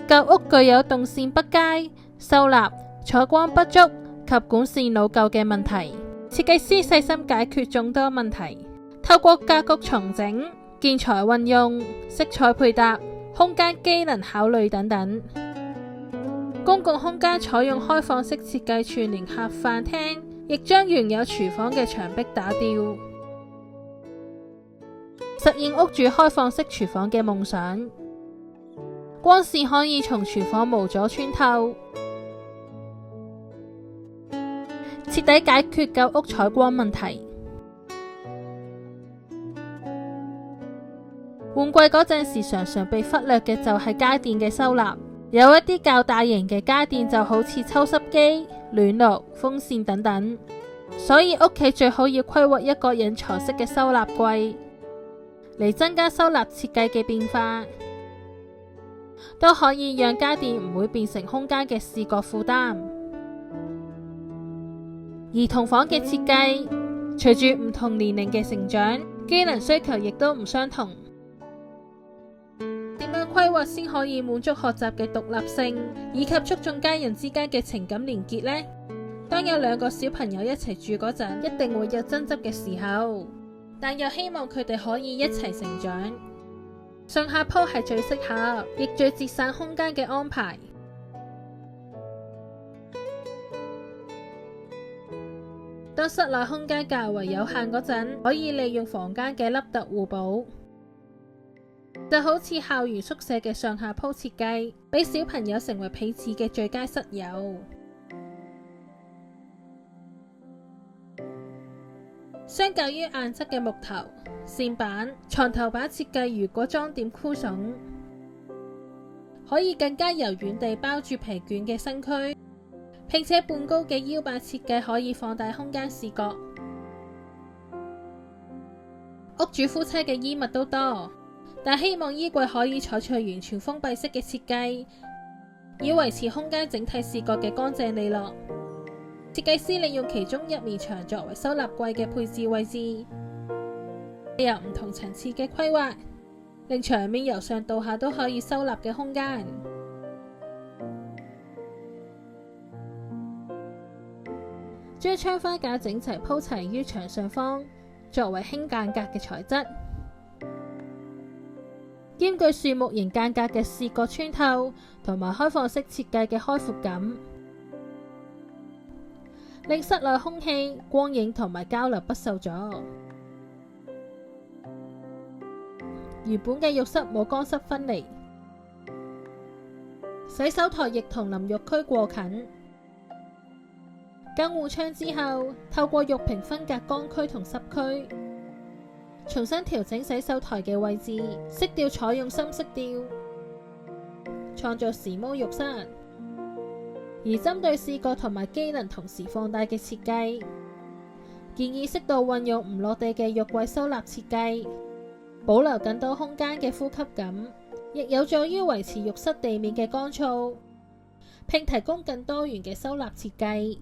舊屋具有動線不佳、收納、採光不足及管線老舊嘅問題。設計師細心解決眾多問題，透過格局重整、建材運用、色彩配搭、空間機能考慮等等。公共空間採用開放式設計串聯客飯廳，亦將原有廚房嘅牆壁打掉，實現屋主開放式廚房嘅夢想。光線可以從廚房無阻穿透，徹底解決舊屋採光問題。換季嗰陣時，常常被忽略嘅就係家電嘅收納。有一啲較大型嘅家電就好似抽濕機、暖爐、風扇等等，所以屋企最好要規劃一個隱藏式嘅收納櫃，嚟增加收納設計嘅變化，都可以讓家電唔會變成空間嘅視覺負擔。兒童房嘅設計，隨住唔同年齡嘅成長，機能需求亦都唔相同。點樣規劃先可以滿足學習嘅獨立性，以及促進家人之間嘅情感連結呢？當有兩個小朋友一齊住嗰陣，一定會有爭執嘅時候，但又希望佢哋可以一齊成長。上下鋪係最適合，亦最節省空間嘅安排。當室內空間較為有限嗰陣，可以利用房間嘅凹凸互補。就好似校園宿舍嘅上下鋪設計，俾小朋友成為彼此嘅最佳室友。相較於硬質嘅木頭、線板、床頭板設計，如果裝點枯筍，可以更加柔軟地包住疲倦嘅身軀，並且半高嘅腰板設計可以放大空間視覺。屋主夫妻嘅衣物都多，但希望衣櫃可以採取完全封閉式嘅設計，以維持空間整體視覺嘅乾淨利落。設計師利用其中一面牆作為收納櫃嘅配置位置，有唔同層次嘅規劃，令牆面由上到下都可以收納嘅空間。將窗花架整齊鋪齊於牆上方，作為輕間隔嘅材質，兼具樹木型間隔嘅視覺穿透，同埋開放式設計嘅開闊感，令室內空氣、光影同埋交流不受阻。原本嘅浴室冇乾濕分離，洗手台亦同淋浴區過近。更換窗之後，透過浴屏分隔乾區同濕區，重新調整洗手台嘅位置，色調採用深色調，創造時髦浴室。而針對視覺同埋機能同時放大嘅設計，建議適度運用唔落地嘅浴櫃收納設計，保留更多空間嘅呼吸感，亦有助於維持浴室地面嘅乾燥，並提供更多元嘅收納設計。